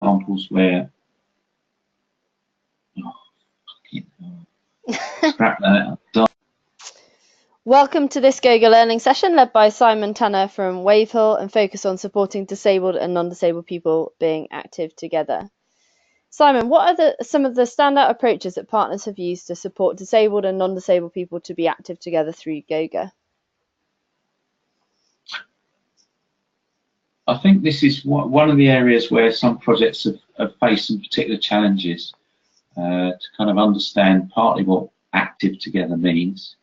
examples where scrap that. Welcome to this GOGA Learning session led by Simon Tanner from Wavehill and focus on supporting disabled and non-disabled people being active together. Simon, what are some of the standout approaches that partners have used to support disabled and non-disabled people to be active together through GOGA? I think this is one of the areas where some projects have faced some particular challenges to kind of understand partly what active together means,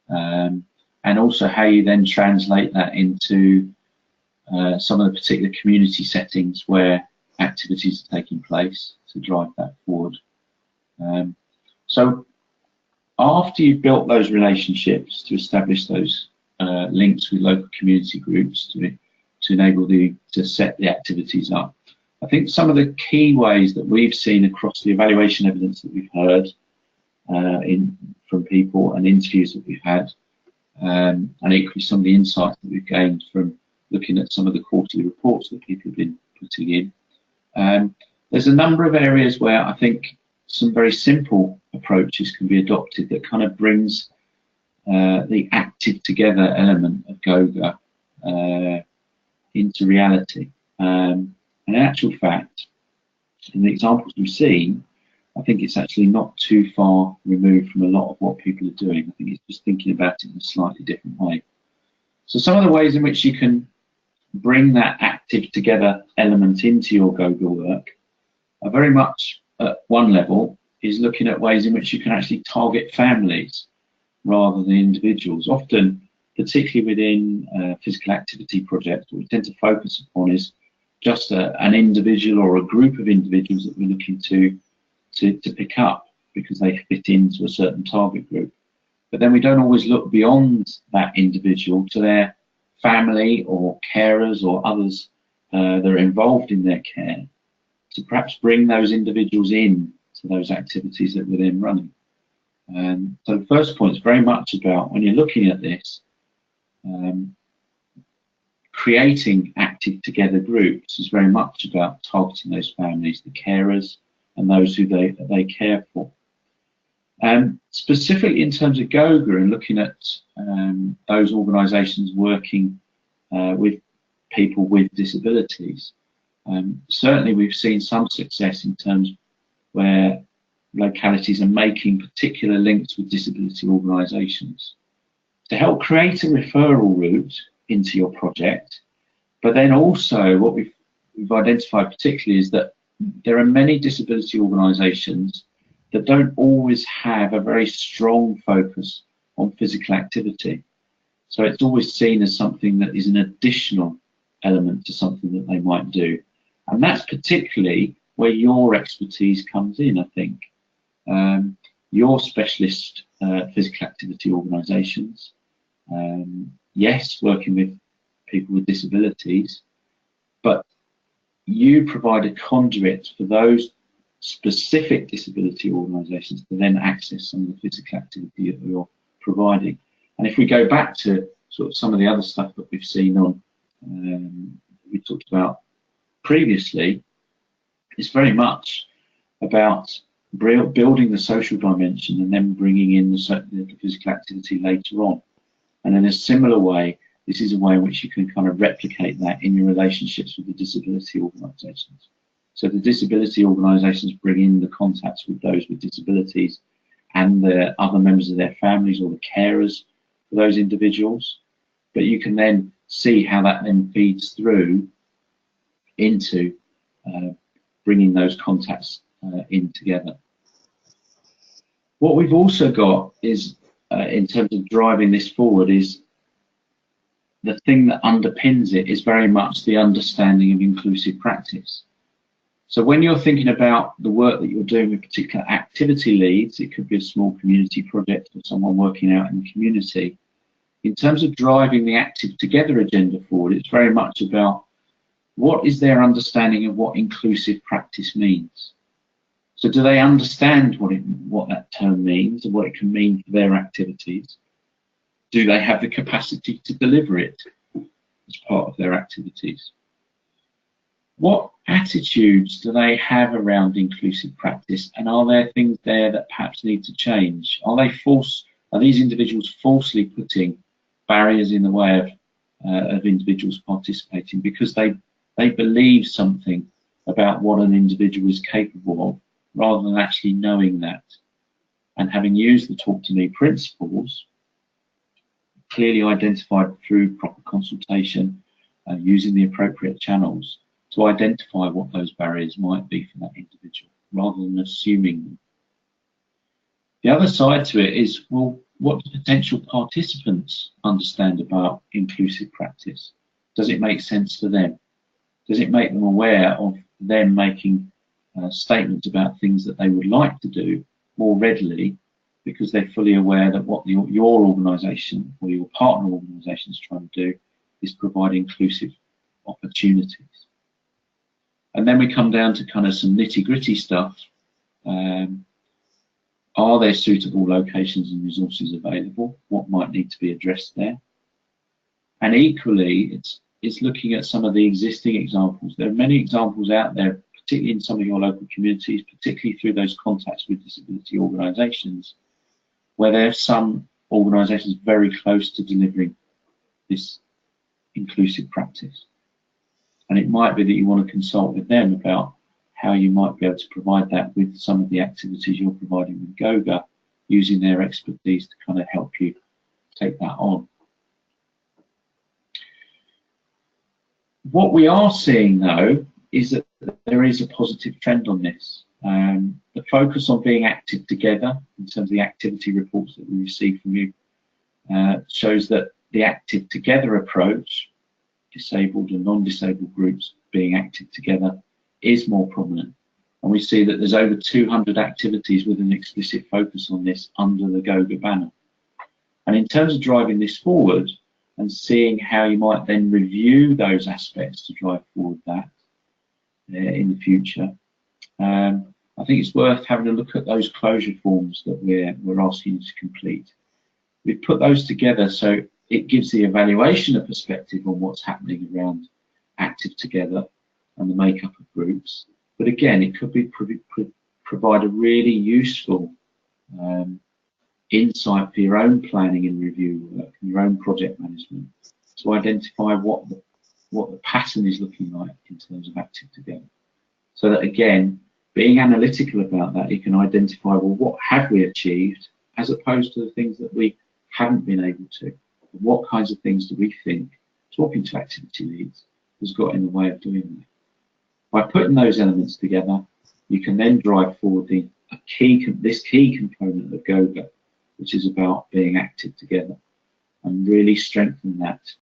and also how you then translate that into some of the particular community settings where activities are taking place to drive that forward. So after you've built those relationships to establish those links with local community groups to enable to set the activities up, I think some of the key ways that we've seen across the evaluation evidence that we've heard from people and interviews that we've had, and equally some of the insights that we've gained from looking at some of the quarterly reports that people have been putting in. There's a number of areas where I think some very simple approaches can be adopted that kind of brings the active together element of GOGA into reality. And in actual fact, in the examples we've seen, I think it's actually not too far removed from a lot of what people are doing. I think it's just thinking about it in a slightly different way. So some of the ways in which you can bring that active together element into your GOGA work are very much at one level is looking at ways in which you can actually target families rather than individuals. Often, particularly within physical activity projects, what we tend to focus upon is just an individual or a group of individuals that we're looking to pick up because they fit into a certain target group. But then we don't always look beyond that individual to their family or carers or others that are involved in their care to perhaps bring those individuals in to those activities that we're then running. So the first point is very much about, when you're looking at this, creating active together groups is very much about targeting those families, the carers, and those who they care for. Specifically in terms of GOGA and looking at those organisations working with people with disabilities, certainly we've seen some success in terms where localities are making particular links with disability organisations to help create a referral route into your project. But then also what we've identified particularly is that there are many disability organisations that don't always have a very strong focus on physical activity. So it's always seen as something that is an additional element to something that they might do. And that's particularly where your expertise comes in, I think. Your specialist physical activity organisations, yes, working with people with disabilities, but you provide a conduit for those specific disability organisations to then access some of the physical activity that you're providing. And if we go back to sort of some of the other stuff that we've seen on, we talked about previously, it's very much about building the social dimension and then bringing in the physical activity later on. And in a similar way, this is a way in which you can kind of replicate that in your relationships with the disability organisations. So the disability organisations bring in the contacts with those with disabilities and the other members of their families or the carers for those individuals. But you can then see how that then feeds through into bringing those contacts in together. What we've also got is, in terms of driving this forward, is the thing that underpins it is very much the understanding of inclusive practice. So when you're thinking about the work that you're doing with particular activity leads, it could be a small community project or someone working out in the community. In terms of driving the active together agenda forward, it's very much about what is their understanding of what inclusive practice means. So do they understand what that term means and what it can mean for their activities? Do they have the capacity to deliver it as part of their activities? What attitudes do they have around inclusive practice, and are there things there that perhaps need to change? Are these individuals falsely putting barriers in the way of individuals participating because they believe something about what an individual is capable of, rather than actually knowing that? And having used the Talk to Me principles, clearly identified through proper consultation, using the appropriate channels to identify what those barriers might be for that individual, rather than assuming them. The other side to it is, well, what do potential participants understand about inclusive practice? Does it make sense for them? Does it make them aware of them making statements about things that they would like to do more readily, because they're fully aware that what your organisation or your partner organisation is trying to do is provide inclusive opportunities? And then we come down to kind of some nitty-gritty stuff. Are there suitable locations and resources available? What might need to be addressed there? And equally, it's looking at some of the existing examples. There are many examples out there, particularly in some of your local communities, particularly through those contacts with disability organisations, where there are some organisations very close to delivering this inclusive practice. And it might be that you want to consult with them about how you might be able to provide that with some of the activities you're providing with GOGA, using their expertise to kind of help you take that on. What we are seeing, though, is that there is a positive trend on this. The focus on being active together, in terms of the activity reports that we receive from you, shows that the active together approach, disabled and non-disabled groups being active together, is more prominent. And we see that there's over 200 activities with an explicit focus on this under the GOGA banner. And in terms of driving this forward and seeing how you might then review those aspects to drive forward that in the future, I think it's worth having a look at those closure forms that we're asking you to complete. We've put those together so it gives the evaluation a perspective on what's happening around active together and the makeup of groups. But again, it could provide a really useful insight for your own planning and review work and your own project management to identify what the pattern is looking like in terms of active together. So that, again, being analytical about that, you can identify, well, what have we achieved as opposed to the things that we haven't been able to. What kinds of things do we think talking to activity leads has got in the way of doing that? By putting those elements together, you can then drive forward this key component of GOGA, which is about being active together, and really strengthen that